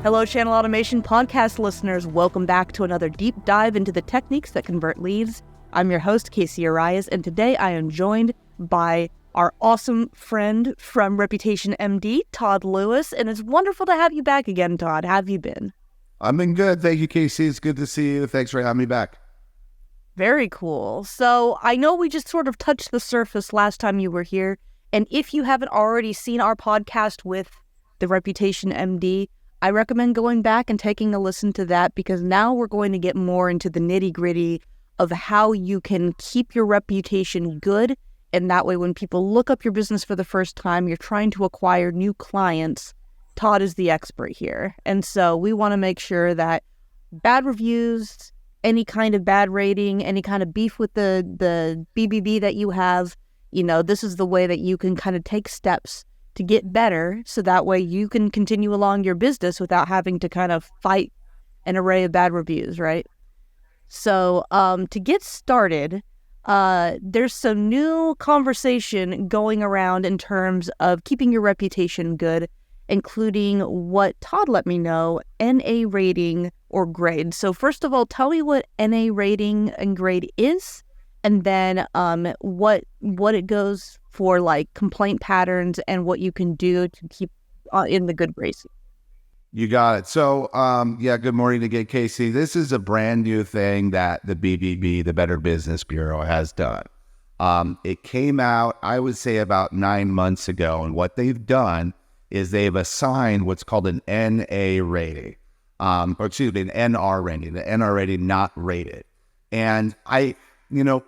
Hello, Channel Automation podcast listeners. Welcome back to another deep dive into the techniques that convert leads. I'm your host, Casey Urias, and today I am joined by our awesome friend from Reputation MD, Todd Lewis, and it's wonderful to have you back again, Todd. How have you been? I've been good. Thank you, Casey. It's good to see you. Thanks for having me back. Very cool. So I know we just sort of touched the surface last time you were here, and if you haven't already seen our podcast with the Reputation MD, I recommend going back and taking a listen to that, because now we're going to get more into the nitty-gritty of how you can keep your reputation good. And that way, when people look up your business for the first time, you're trying to acquire new clients, Todd is the expert here. And so we want to make sure that bad reviews, any kind of bad rating, any kind of beef with the BBB that you have, this is the way that you can kind of take steps to get better, so that way you can continue along your business without having to kind of fight an array of bad reviews, right? So to get started, there's some new conversation going around in terms of keeping your reputation good, including what Todd let me know, NA rating or grade. So first of all, tell me what NA rating and grade is, and then what it goes for, like complaint patterns and what you can do to keep in the good graces. You got it. So, good morning again, Casey. This is a brand new thing that the BBB, the Better Business Bureau, has done. It came out, I would say, about 9 months ago, and what they've done is they've assigned what's called an NA rating, an NR rating, the NR rating not rated. And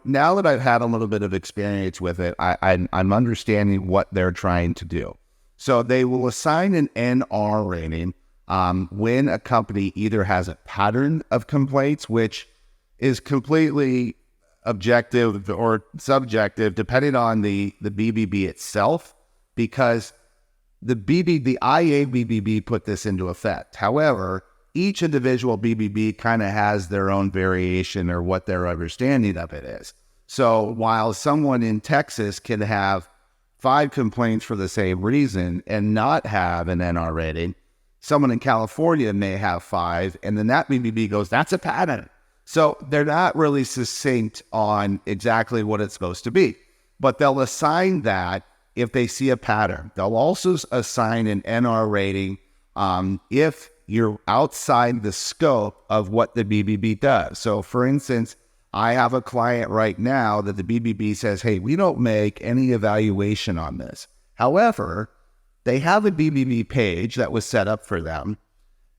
now that I've had a little bit of experience with it, I'm understanding what they're trying to do. So they will assign an NR rating when a company either has a pattern of complaints, which is completely objective or subjective, depending on the BBB itself, because the IABBB put this into effect. However, each individual BBB kind of has their own variation or what their understanding of it is. So while someone in Texas can have 5 complaints for the same reason and not have an NR rating, someone in California may have 5, and then that BBB goes, that's a pattern. So they're not really succinct on exactly what it's supposed to be, but they'll assign that if they see a pattern. They'll also assign an NR rating if you're outside the scope of what the BBB does. So for instance, I have a client right now that the BBB says, hey, we don't make any evaluation on this. However, they have a BBB page that was set up for them.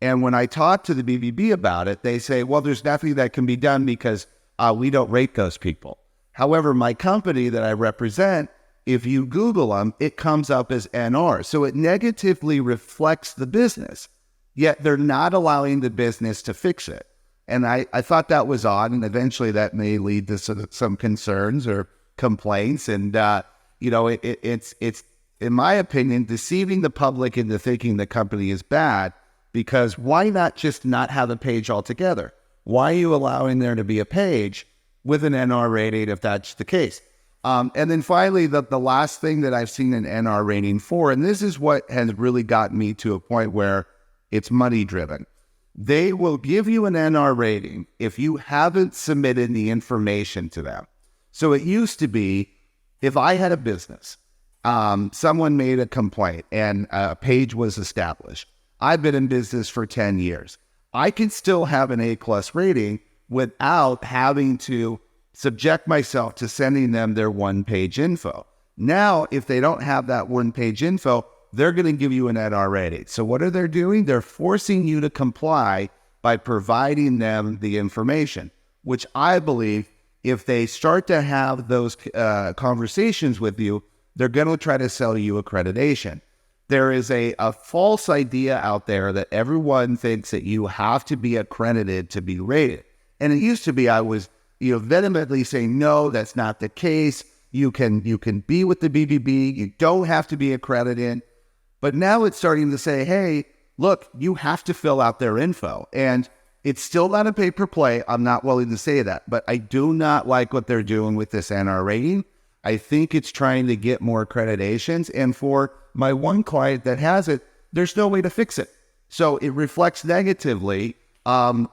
And when I talk to the BBB about it, they say, well, there's nothing that can be done because we don't rate those people. However, my company that I represent, if you Google them, it comes up as NR. So it negatively reflects the business. Yet they're not allowing the business to fix it. And I thought that was odd, and eventually that may lead to some concerns or complaints. And, it's, in my opinion, deceiving the public into thinking the company is bad, because why not just not have a page altogether? Why are you allowing there to be a page with an NR rating if that's the case? And then finally, the last thing that I've seen an NR rating for, and this is what has really gotten me to a point where it's money driven. They will give you an NR rating if you haven't submitted the information to them. So it used to be, if I had a business, someone made a complaint and a page was established. I've been in business for 10 years. I can still have an A+ rating without having to subject myself to sending them their one-page info. Now, if they don't have that one-page info, they're going to give you an NR rating. So what are they doing? They're forcing you to comply by providing them the information, which I believe if they start to have those conversations with you, they're going to try to sell you accreditation. There is a false idea out there that everyone thinks that you have to be accredited to be rated. And it used to be I was vehemently saying, no, that's not the case. You can be with the BBB. You don't have to be accredited. But now it's starting to say, hey, look, you have to fill out their info. And it's still not a pay-per-play. I'm not willing to say that. But I do not like what they're doing with this NR rating. I think it's trying to get more accreditations. And for my one client that has it, there's no way to fix it. So it reflects negatively on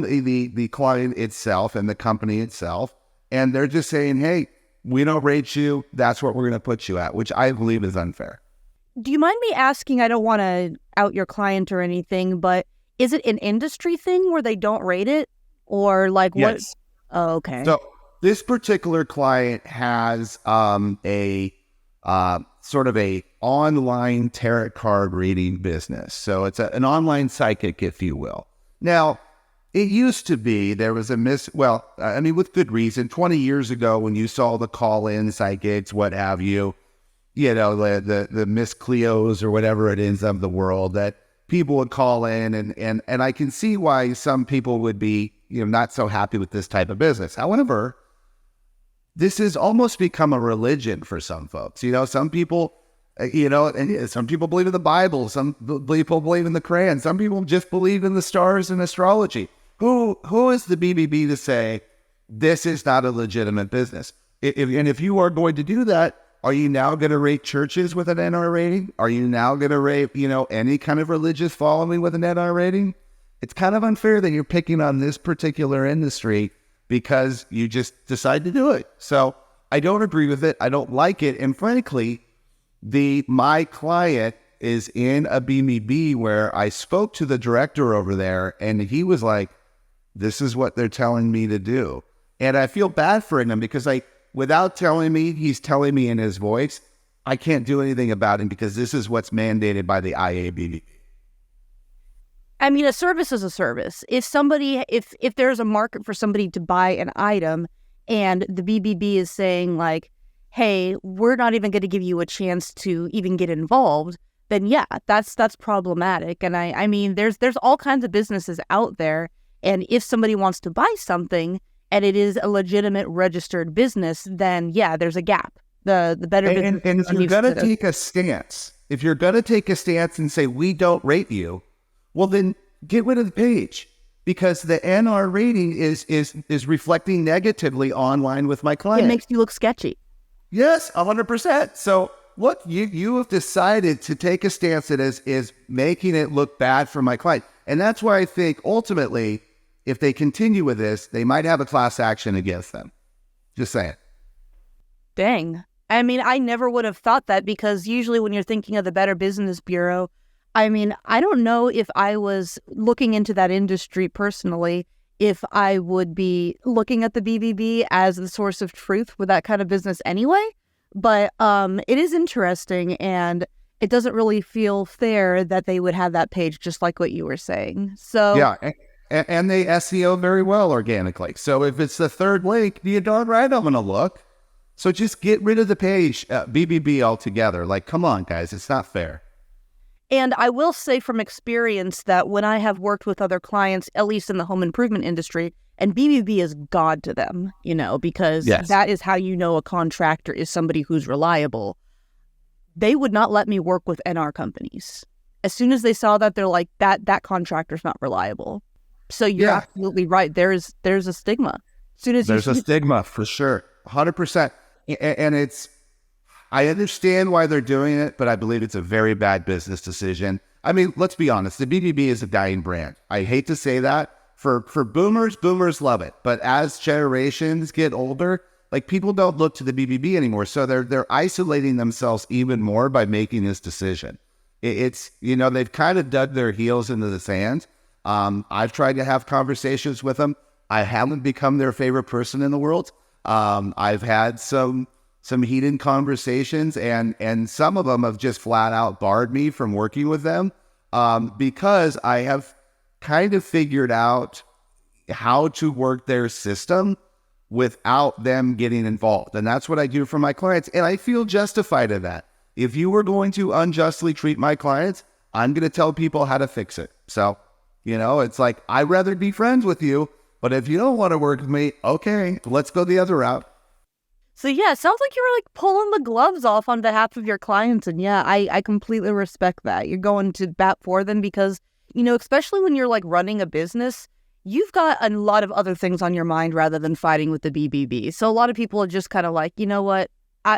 the client itself and the company itself. And they're just saying, hey, we don't rate you. That's what we're going to put you at, which I believe is unfair. Do you mind me asking, I don't want to out your client or anything, but is it an industry thing where they don't rate it? Or like what? Yes. Oh, okay. So this particular client has a sort of a online tarot card reading business. So it's an online psychic, if you will. Now, it used to be there was with good reason. 20 years ago, when you saw the call-in psychics, what have you, the Miss Cleos or whatever it is of the world, that people would call in, and I can see why some people would be, not so happy with this type of business. However, this has almost become a religion for some folks. Some people, and some people believe in the Bible, some people believe in the Quran, some people just believe in the stars and astrology. Who is the BBB to say this is not a legitimate business? If you are going to do that, are you now going to rate churches with an NR rating? Are you now going to rate, any kind of religious following with an NR rating? It's kind of unfair that you're picking on this particular industry because you just decide to do it. So I don't agree with it. I don't like it. And frankly, my client is in a BBB where I spoke to the director over there, and he was like, this is what they're telling me to do. And I feel bad for him because without telling me, he's telling me in his voice, I can't do anything about it because this is what's mandated by the IABB. I mean, a service is a service. If there's a market for somebody to buy an item and the BBB is saying like, hey, we're not even going to give you a chance to even get involved, then yeah, that's problematic. And I mean, there's all kinds of businesses out there. And if somebody wants to buy something and it is a legitimate registered business, then yeah, there's a gap. The better business. And if you're going to take a stance, and say, we don't rate you, well, then get rid of the page, because the NR rating is reflecting negatively online with my client. It makes you look sketchy. Yes, 100%. So look, you have decided to take a stance that is making it look bad for my client. And that's why I think ultimately, if they continue with this, they might have a class action against them. Just saying. Dang. I mean, I never would have thought that, because usually when you're thinking of the Better Business Bureau, I mean, I don't know if I was looking into that industry personally, if I would be looking at the BBB as the source of truth with that kind of business anyway. But it is interesting, and it doesn't really feel fair that they would have that page, just like what you were saying. So yeah, and they SEO very well organically. So if it's the third link, you're darn right I'm going to look. So just get rid of the page, BBB altogether. Like, come on, guys, it's not fair. And I will say from experience that when I have worked with other clients, at least in the home improvement industry, and BBB is God to them, because Yes. That is how you know a contractor is somebody who's reliable. They would not let me work with NR companies. As soon as they saw that, they're like, that contractor's not reliable. So you're absolutely right. There's a stigma. As soon as there's a stigma for sure, 100%. And I understand why they're doing it, but I believe it's a very bad business decision. I mean, let's be honest. The BBB is a dying brand. I hate to say that. For boomers love it. But as generations get older, like, people don't look to the BBB anymore. So they're isolating themselves even more by making this decision. It's, they've kind of dug their heels into the sand. I've tried to have conversations with them. I haven't become their favorite person in the world. I've had some heated conversations, and some of them have just flat out barred me from working with them, because I have kind of figured out how to work their system without them getting involved. And that's what I do for my clients. And I feel justified in that. If you were going to unjustly treat my clients, I'm going to tell people how to fix it. So, it's like, I'd rather be friends with you, but if you don't want to work with me, okay, let's go the other route. So yeah, it sounds like you're like pulling the gloves off on behalf of your clients. And yeah, I completely respect that. You're going to bat for them because, especially when you're like running a business, you've got a lot of other things on your mind rather than fighting with the BBB. So a lot of people are just kind of like, you know what,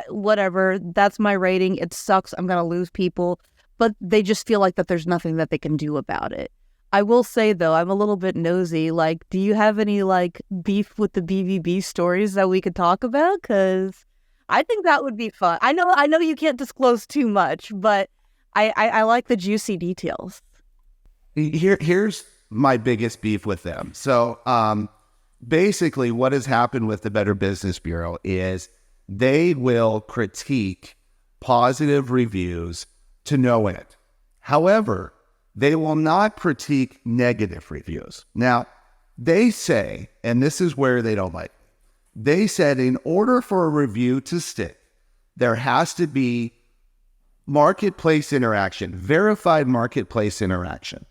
whatever, that's my rating. It sucks. I'm going to lose people. but they just feel like that there's nothing that they can do about it. I will say, though, I'm a little bit nosy. Like, do you have any, like, beef with the BBB stories that we could talk about? Because I think that would be fun. I know you can't disclose too much, but I like the juicy details. Here's my biggest beef with them. So basically what has happened with the Better Business Bureau is they will critique positive reviews to no end. However, they will not critique negative reviews. Now, they say, and this is where they don't like, they said in order for a review to stick, there has to be marketplace interaction, verified marketplace interaction.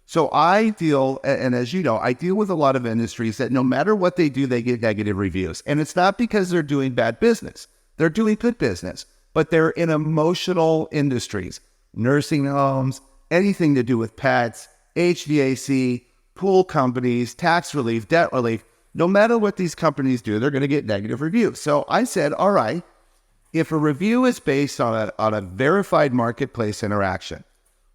So I deal, and as you know, I deal with a lot of industries that no matter what they do, they get negative reviews. And it's not because they're doing bad business. They're doing good business, but they're in emotional industries, nursing homes, anything to do with pets, HVAC, pool companies, tax relief, debt relief. No matter what these companies do, they're going to get negative reviews. So I said, all right, if a review is based on a verified marketplace interaction,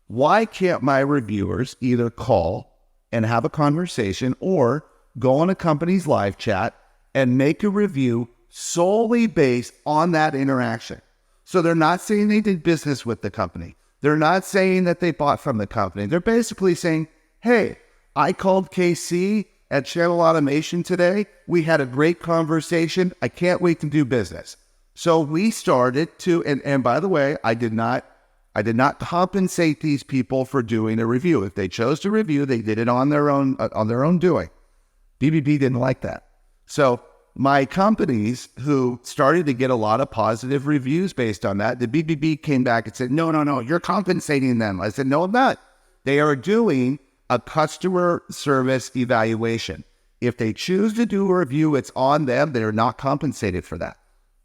why can't my reviewers either call and have a conversation or go on a company's live chat and make a review solely based on that interaction? So they're not saying they did business with the company. They're not saying that they bought from the company. They're basically saying, hey, I called KC at Channel Automation today. We had a great conversation. I can't wait to do business. So we started to, and by the way, I did not compensate these people for doing a review. If they chose to review, they did it on their own doing. BBB didn't like that. So my companies who started to get a lot of positive reviews based on that, the BBB came back and said, no, you're compensating them. I said, no, I'm not. They are doing a customer service evaluation. If they choose to do a review, it's on them. They're not compensated for that.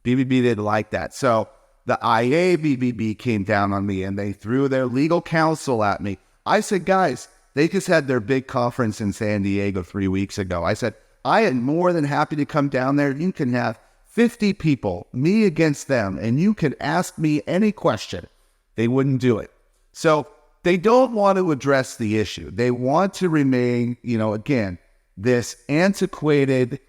BBB didn't like that. So the IA BBB came down on me and they threw their legal counsel at me. I said, guys, they just had their big conference in San Diego 3 weeks ago. I said, I am more than happy to come down there. You can have 50 people, me against them, and you can ask me any question. They wouldn't do it. So they don't want to address the issue. They want to remain, again, this antiquated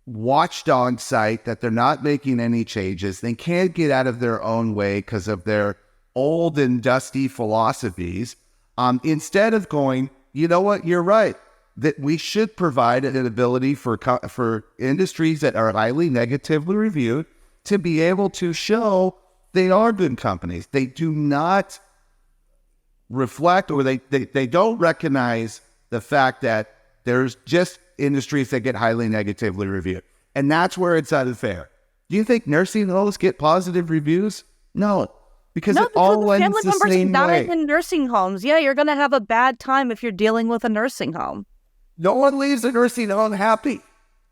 watchdog site that they're not making any changes. They can't get out of their own way because of their old and dusty philosophies. Instead of going, you know what, you're right, that we should provide an ability for industries that are highly negatively reviewed to be able to show they are good companies. They do not reflect, or they don't recognize the fact that there's just industries that get highly negatively reviewed. And that's where it's unfair. Do you think nursing homes get positive reviews? No, because it all ends the same way. In nursing homes, yeah, you're going to have a bad time if you're dealing with a nursing home. No one leaves a nursing home happy.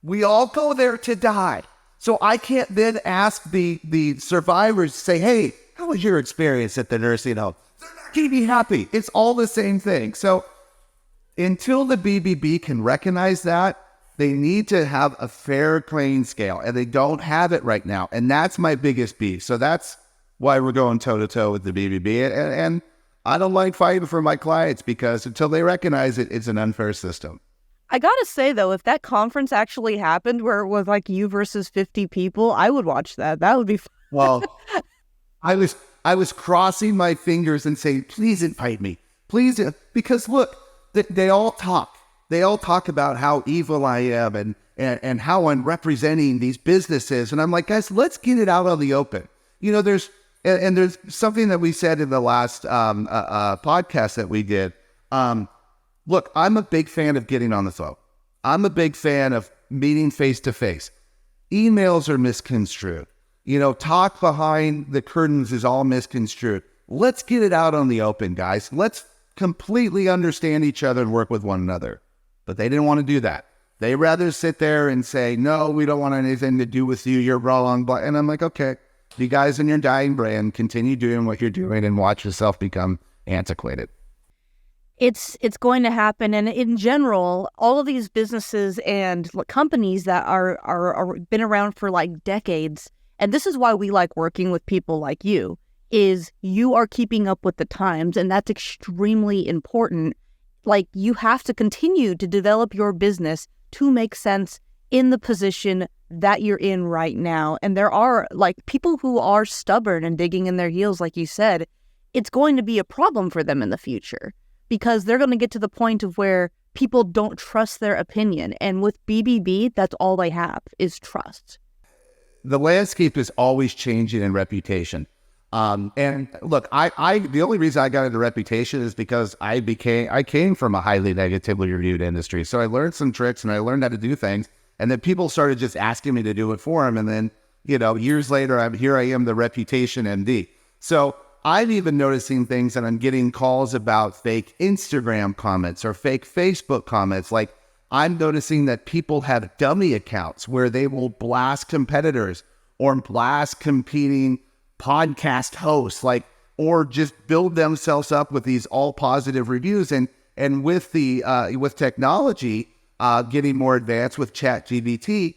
We all go there to die. So I can't then ask the survivors to say, hey, how was your experience at the nursing home? They're not going to be happy. It's all the same thing. So until the BBB can recognize that, they need to have a fair playing scale, and they don't have it right now. And that's my biggest beef. So that's why we're going toe-to-toe with the BBB. And I don't like fighting for my clients because until they recognize it, it's an unfair system. I gotta say, though, if that conference actually happened where it was like you versus 50 people, I would watch that. That would be fun. Well, I was crossing my fingers and saying, please invite me. Please. Because look, they all talk. They all talk about how evil I am and how I'm representing these businesses. And I'm like, guys, let's get it out on the open. There's something that we said in the last podcast that we did. Look, I'm a big fan of getting on the phone. I'm a big fan of meeting face to face. Emails are misconstrued. Talk behind the curtains is all misconstrued. Let's get it out on the open, guys. Let's completely understand each other and work with one another. But they didn't want to do that. They rather sit there and say, no, we don't want anything to do with you. You're wrong. And I'm like, okay, you guys in your dying brand, continue doing what you're doing and watch yourself become antiquated. It's going to happen. And in general, all of these businesses and companies that are been around for like decades, and this is why we like working with people like you. is you are keeping up with the times, and that's extremely important. Like, you have to continue to develop your business to make sense in the position that you're in right now. And there are like people who are stubborn and digging in their heels, like you said, it's going to be a problem for them in the future because they're going to get to the point of where people don't trust their opinion. And with BBB, that's all they have is trust. The landscape is always changing in reputation. And look, I the only reason I got into reputation is because I came from a highly negatively reviewed industry. So I learned some tricks and I learned how to do things. And then people started just asking me to do it for them. And then, years later, I am the reputation MD. So I'm even noticing things, and I'm getting calls about fake Instagram comments or fake Facebook comments. Like, I'm noticing that people have dummy accounts where they will blast competitors or blast competing podcast hosts, or just build themselves up with these all positive reviews. And with with technology getting more advanced with ChatGPT,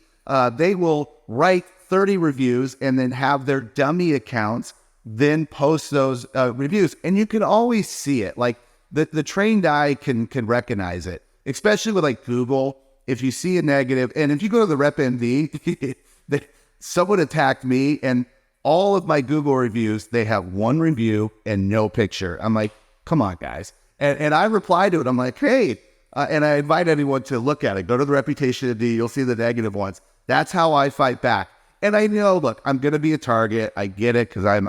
they will write 30 reviews and then have their dummy accounts then post those reviews. And you can always see it. Like, the trained eye can recognize it, especially with like Google. If you see a negative, and if you go to the Rep MD, someone attacked me, and all of my Google reviews, they have one review and no picture. I'm like, come on, guys. And I replied to it. I'm like, hey, and I invite anyone to look at it. Go to the Reputation MD. You'll see the negative ones. That's how I fight back. And I know, look, I'm going to be a target. I get it because I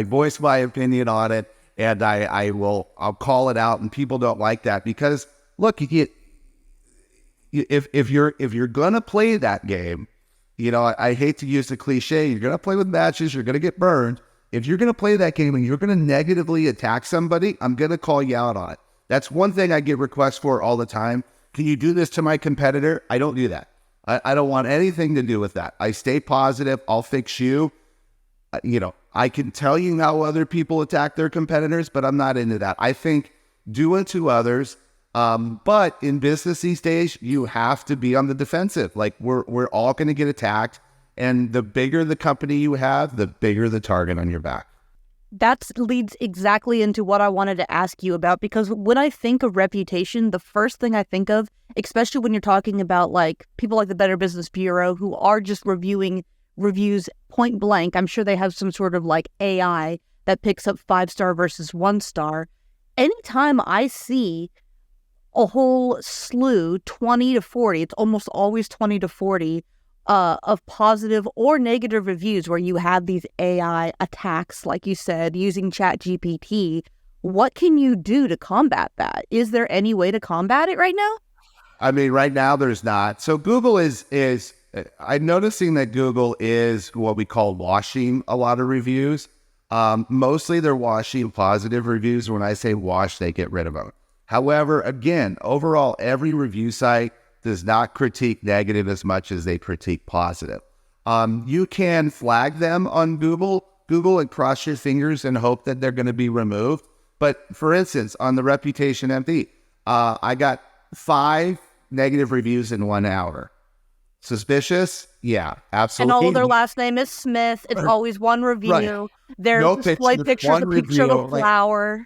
voice my opinion on it, and I'll call it out, and people don't like that because, look, if you're going to play that game, I hate to use the cliche, you're going to play with matches, you're going to get burned. If you're going to play that game and you're going to negatively attack somebody, I'm going to call you out on it. That's one thing I get requests for all the time. Can you do this to my competitor? I don't do that. I don't want anything to do with that. I stay positive. I'll fix you. I can tell you how other people attack their competitors, but I'm not into that. I think do unto others. But in business these days, you have to be on the defensive. Like, we're all going to get attacked. And the bigger the company you have, the bigger the target on your back. That leads exactly into what I wanted to ask you about, because when I think of reputation, the first thing I think of, especially when you're talking about like people like the Better Business Bureau who are just reviewing reviews point blank, I'm sure they have some sort of like AI that picks up 5-star versus 1-star. Anytime I see a whole slew, 20 to 40, it's almost always 20 to 40, of positive or negative reviews where you have these AI attacks, like you said, using ChatGPT. What can you do to combat that? Is there any way to combat it right now? I mean, right now there's not. So Google is I'm noticing that Google is what we call washing a lot of reviews. Mostly they're washing positive reviews. When I say wash, they get rid of them. However, again, overall, every review site does not critique negative as much as they critique positive. You can flag them on Google and cross your fingers and hope that they're going to be removed. But for instance, on the Reputation MD, I got 5 negative reviews in 1 hour. Suspicious? Yeah, absolutely. And all of their last name is Smith. It's always one review. Right. Their No display picture is a picture of a flower.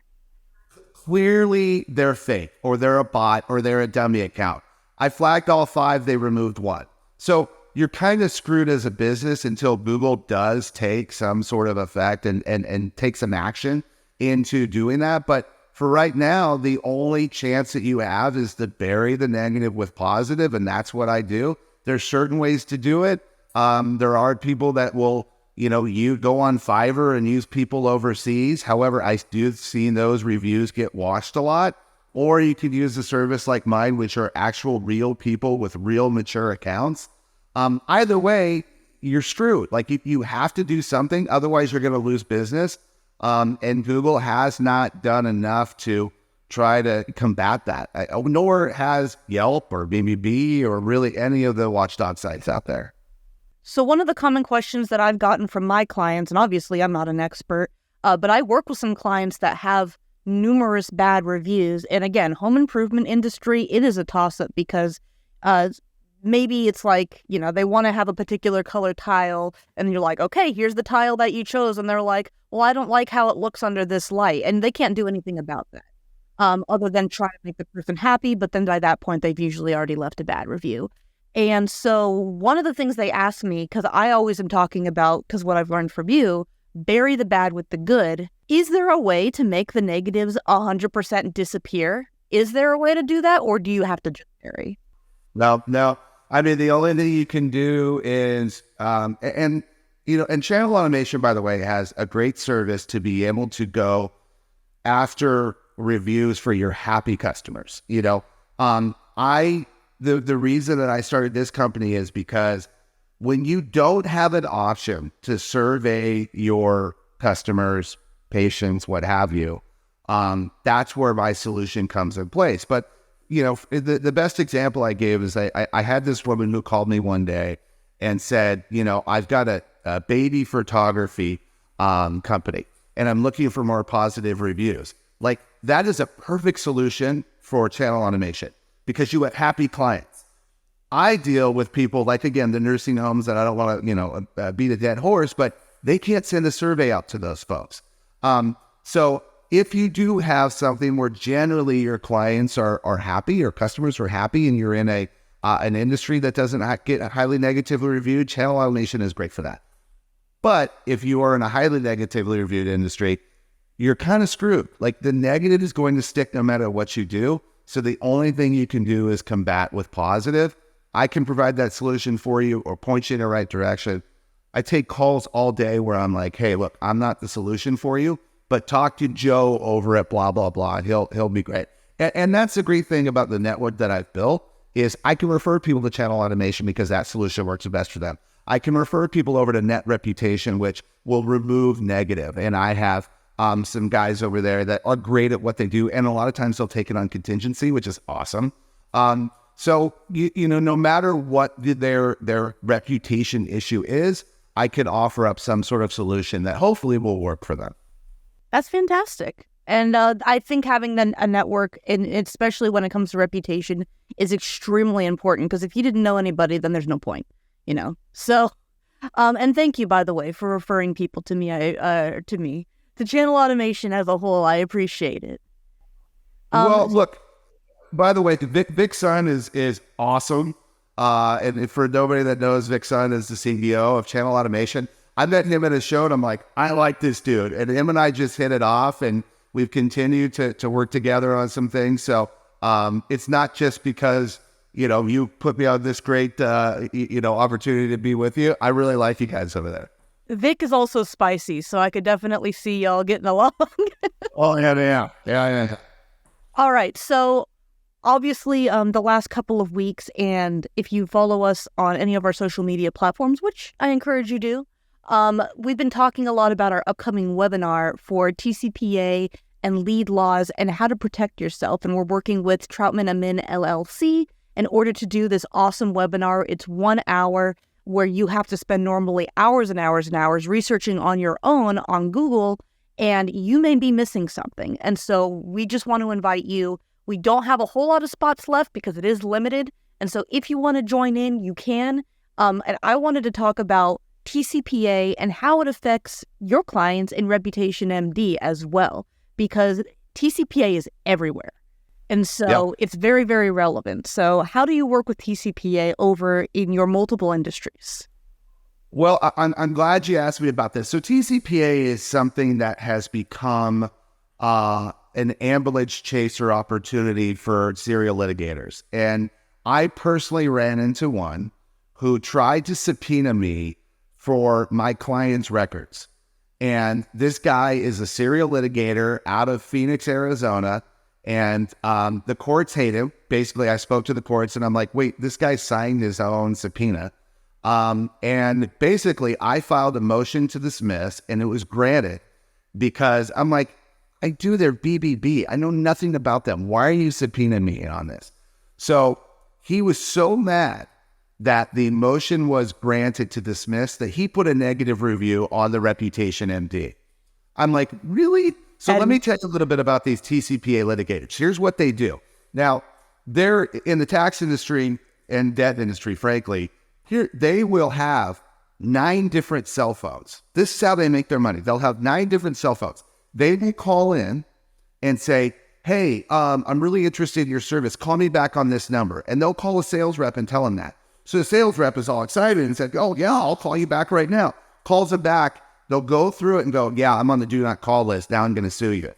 Clearly, they're fake, or they're a bot, or they're a dummy account. I flagged all 5, they removed 1. So you're kind of screwed as a business until Google does take some sort of effect and take some action into doing that. But for right now, the only chance that you have is to bury the negative with positive, and that's what I do. There's certain ways to do it. There are people that will, you go on Fiverr and use people overseas. However, I do see those reviews get washed a lot. Or you could use a service like mine, which are actual real people with real mature accounts. Either way, you're screwed. Like, you have to do something, otherwise you're going to lose business. And Google has not done enough to try to combat that. Nor has Yelp or BBB or really any of the watchdog sites out there. So one of the common questions that I've gotten from my clients, and obviously I'm not an expert, but I work with some clients that have numerous bad reviews. And again, home improvement industry, it is a toss-up because maybe it's like, they want to have a particular color tile, and you're like, okay, here's the tile that you chose. And they're like, well, I don't like how it looks under this light. And they can't do anything about that other than try to make the person happy. But then by that point, they've usually already left a bad review. And so one of the things they ask me, because I always am talking about, because what I've learned from you, bury the bad with the good. Is there a way to make the negatives 100% disappear? Is there a way to do that? Or do you have to just bury? No. I mean, the only thing you can do is, and channel automation, by the way, has a great service to be able to go after reviews for your happy customers. The reason that I started this company is because when you don't have an option to survey your customers, patients, what have you, that's where my solution comes in place. But, the best example I gave is I had this woman who called me one day and said, I've got a baby photography company, and I'm looking for more positive reviews. Like, that is a perfect solution for channel automation because you have happy clients. I deal with people like, again, the nursing homes, and I don't want to, beat a dead horse, but they can't send a survey out to those folks. So if you do have something where generally your clients are happy, your customers are happy, and you're in an industry that doesn't get highly negatively reviewed, channel automation is great for that. But if you are in a highly negatively reviewed industry, you're kind of screwed. Like, the negative is going to stick no matter what you do. So the only thing you can do is combat with positive. I can provide that solution for you or point you in the right direction. I take calls all day where I'm like, hey, look, I'm not the solution for you, but talk to Joe over at blah, blah, blah. He'll be great. And that's the great thing about the network that I've built is I can refer people to channel automation because that solution works the best for them. I can refer people over to Net Reputation, which will remove negative. And I have some guys over there that are great at what they do. And a lot of times they'll take it on contingency, which is awesome. So, no matter what their reputation issue is, I could offer up some sort of solution that hopefully will work for them. That's fantastic. And I think having a network, and especially when it comes to reputation, is extremely important because if you didn't know anybody, then there's no point, So, and thank you, by the way, for referring people to me, to channel automation as a whole. I appreciate it. Well, look, by the way, Vic Sun is awesome. And for nobody that knows, Vic Sun is the CEO of Channel Automation. I met him at a show and I'm like, I like this dude. And him and I just hit it off and we've continued to work together on some things. So it's not just because, you put me on this great, opportunity to be with you. I really like you guys over there. Vic is also spicy, so I could definitely see y'all getting along. Oh, yeah. All right. So obviously, the last couple of weeks, and if you follow us on any of our social media platforms, which I encourage you do, we've been talking a lot about our upcoming webinar for TCPA and lead laws and how to protect yourself. And we're working with Troutman Amin LLC in order to do this awesome webinar. It's 1 hour where you have to spend normally hours and hours and hours researching on your own on Google, and you may be missing something. And so we just want to invite you. We don't have a whole lot of spots left because it is limited. And so if you want to join in, you can. And I wanted to talk about TCPA and how it affects your clients in Reputation MD as well, because TCPA is everywhere. And so It's very, very relevant. So how do you work with TCPA over in your multiple industries? Well, I'm glad you asked me about this. So TCPA is something that has become an ambulance chaser opportunity for serial litigators. And I personally ran into one who tried to subpoena me for my client's records. And this guy is a serial litigator out of Phoenix, Arizona. And the courts hate him. Basically, I spoke to the courts and I'm like, wait, this guy signed his own subpoena. And basically, I filed a motion to dismiss and it was granted because I'm like, I do their BBB. I know nothing about them. Why are you subpoenaing me on this? So he was so mad that the motion was granted to dismiss that he put a negative review on the Reputation MD. I'm like, really? So let me tell you a little bit about these TCPA litigators. Here's what they do. Now, they're in the tax industry. and debt industry, frankly, here they will have 9 different cell phones. This is how they make their money. They'll have 9 different cell phones. They will call in and say, hey, I'm really interested in your service. Call me back on this number. And they'll call a sales rep and tell them that. So the sales rep is all excited and said, oh, yeah, I'll call you back right now. Calls them back. They'll go through it and go, yeah, I'm on the do not call list. Now I'm going to sue you.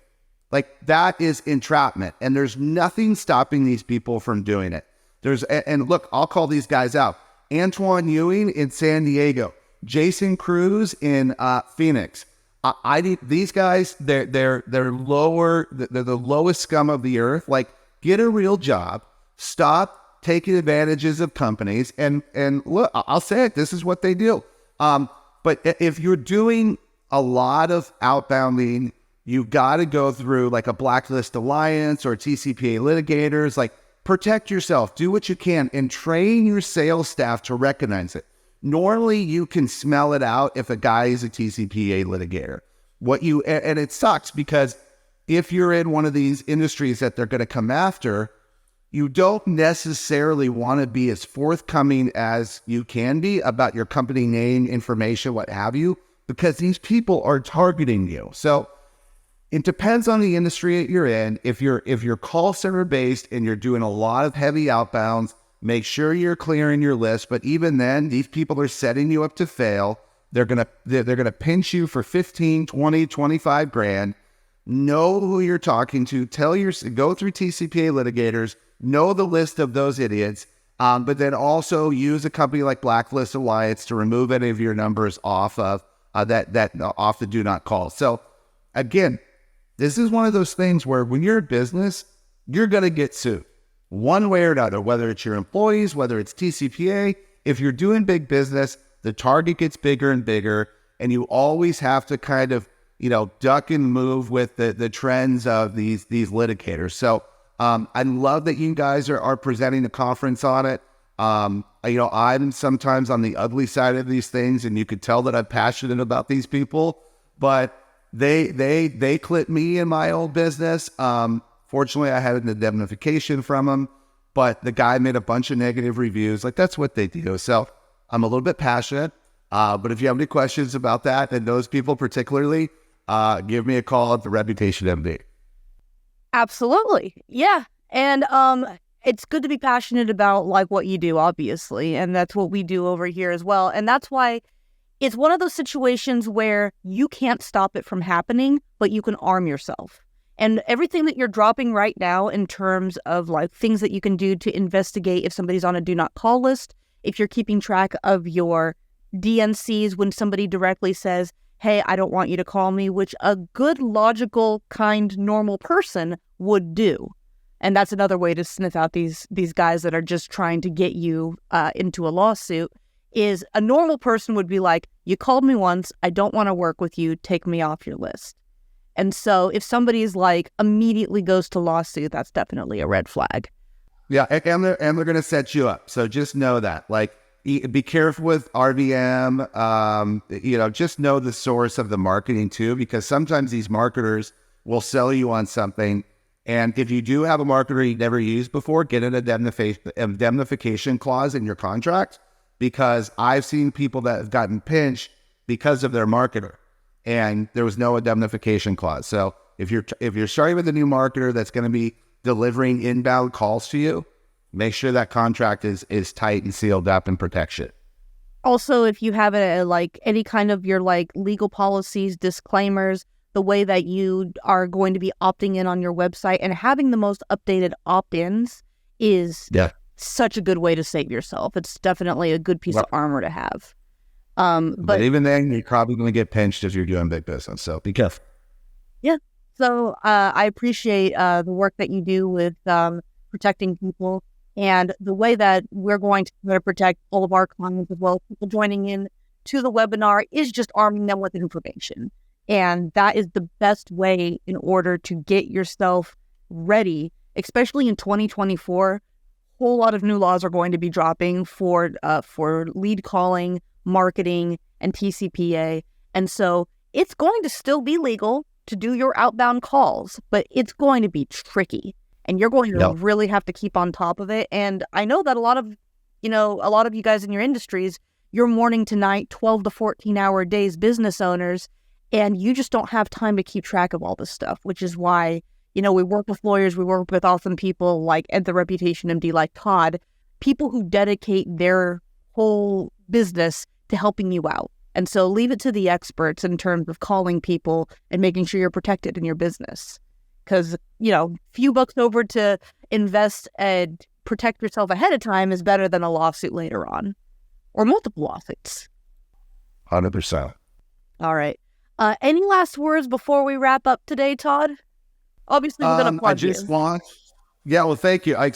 Like, that is entrapment. And there's nothing stopping these people from doing it. And look, I'll call these guys out. Antoine Ewing in San Diego. Jason Cruz in Phoenix. These guys, they're lower, they're the lowest scum of the earth. Like, get a real job, stop taking advantages of companies, and look, I'll say it, this is what they do. But if you're doing a lot of outbounding, you've got to go through like a Blacklist Alliance or TCPA litigators. Like, protect yourself, do what you can, and train your sales staff to recognize it. Normally, you can smell it out if a guy is a TCPA litigator. And it sucks because if you're in one of these industries that they're going to come after, you don't necessarily want to be as forthcoming as you can be about your company name, information, what have you, because these people are targeting you. So it depends on the industry that you're in. If you're call center based and you're doing a lot of heavy outbounds, make sure you're clearing your list. But even then, these people are setting you up to fail. They're gonna pinch you for 15, 20, 25 grand. Know who you're talking to. Go through TCPA litigators. Know the list of those idiots. But then also use a company like Blacklist Alliance to remove any of your numbers off of off the do not call. So again, this is one of those things where when you're in business, you're gonna get sued. One way or another, whether it's your employees, whether it's TCPA. If you're doing big business, the target gets bigger and bigger, and you always have to kind of, duck and move with the trends of these litigators. So I love that you guys are presenting the conference on it. I'm sometimes on the ugly side of these things, and you could tell that I'm passionate about these people, but they clipped me in my old business. Fortunately, I had an indemnification from him, but the guy made a bunch of negative reviews. Like, that's what they do. So I'm a little bit passionate. But if you have any questions about that and those people particularly, give me a call at the Reputation MD. Absolutely. Yeah. And it's good to be passionate about like what you do, obviously. And that's what we do over here as well. And that's why it's one of those situations where you can't stop it from happening, but you can arm yourself. And everything that you're dropping right now in terms of like things that you can do to investigate if somebody's on a do not call list, if you're keeping track of your DNCs when somebody directly says, hey, I don't want you to call me, which a good, logical, kind, normal person would do. And that's another way to sniff out these guys that are just trying to get you into a lawsuit, is a normal person would be like, you called me once, I don't want to work with you, take me off your list. And so if somebody's like immediately goes to lawsuit, that's definitely a red flag. Yeah, and they're going to set you up. So just know that. Like, be careful with RVM. Just know the source of the marketing too, because sometimes these marketers will sell you on something. And if you do have a marketer you've never used before, get an indemnification clause in your contract, because I've seen people that have gotten pinched because of their marketer, and there was no indemnification clause. So if you're starting with a new marketer that's going to be delivering inbound calls to you, make sure that contract is tight and sealed up and protection. Also, if you have any kind of your like legal policies, disclaimers, the way that you are going to be opting in on your website and having the most updated opt-ins is such a good way to save yourself. It's definitely a good piece of armor to have. But even then, you're probably going to get pinched if you're doing big business. So be careful. Yeah. So I appreciate the work that you do with protecting people, and the way that we're going to better protect all of our clients as well. People joining in to the webinar is just arming them with information. And that is the best way in order to get yourself ready, especially in 2024. A whole lot of new laws are going to be dropping for lead calling, marketing, and TCPA. And so it's going to still be legal to do your outbound calls, but it's going to be tricky. And you're going to really have to keep on top of it. And I know that a lot of a lot of you guys in your industries, you're morning to night, 12 to 14 hour days business owners, and you just don't have time to keep track of all this stuff, which is why, we work with lawyers, we work with awesome people like at the Reputation MD, like Todd, people who dedicate their whole business to helping you out. And so leave it to the experts in terms of calling people and making sure you're protected in your business. Because, few bucks over to invest and protect yourself ahead of time is better than a lawsuit later on, or multiple lawsuits. 100%. All right. Any last words before we wrap up today, Todd? Obviously, we're going to plug you. Yeah, well, thank you. I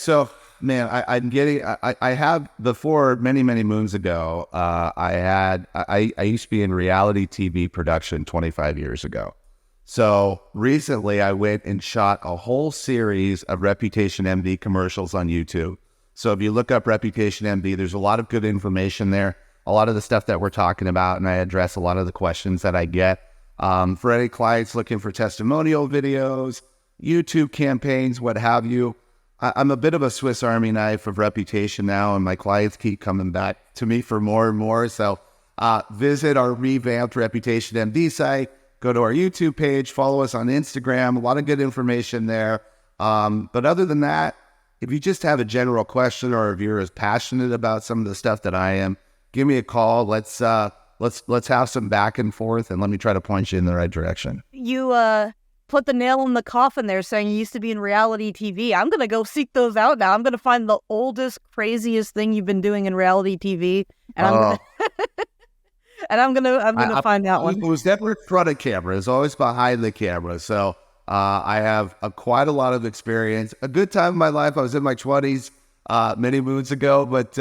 have before many, many moons ago, I used to be in reality TV production 25 years ago. So recently I went and shot a whole series of Reputation MD commercials on YouTube. So if you look up Reputation MD, there's a lot of good information there, a lot of the stuff that we're talking about, and I address a lot of the questions that I get. For any clients looking for testimonial videos, YouTube campaigns, what have you, I'm a bit of a Swiss Army knife of reputation now, and my clients keep coming back to me for more and more. So visit our revamped Reputation MD site, go to our YouTube page, follow us on Instagram, a lot of good information there. But other than that, if you just have a general question, or if you're as passionate about some of the stuff that I am, give me a call. Let's have some back and forth, and let me try to point you in the right direction. You put the nail in the coffin there, saying you used to be in reality TV. I'm going to go seek those out now. I'm going to find the oldest, craziest thing you've been doing in reality TV, and I'm gonna find that one. It was never in front of camera. It's always behind the camera. So I have quite a lot of experience. A good time in my life. I was in my 20s many moons ago, but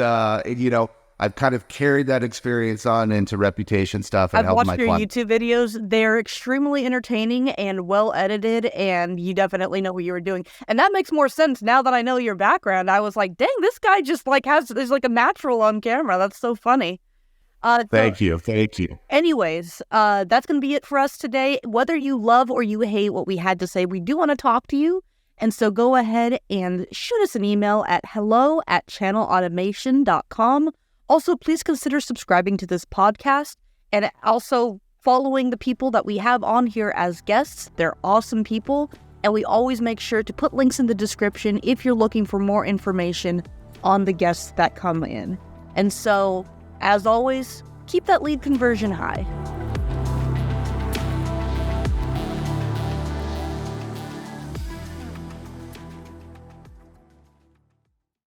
I've kind of carried that experience on into reputation stuff. And I've watched your YouTube videos. They're extremely entertaining and well edited, and you definitely know what you were doing. And that makes more sense now that I know your background. I was like, dang, this guy just is like a natural on camera. That's so funny. Thank you. Anyways, that's going to be it for us today. Whether you love or you hate what we had to say, we do want to talk to you. And so go ahead and shoot us an email at hello@channelautomation.com. Also, please consider subscribing to this podcast and also following the people that we have on here as guests. They're awesome people. And we always make sure to put links in the description if you're looking for more information on the guests that come in. And so, as always, keep that lead conversion high.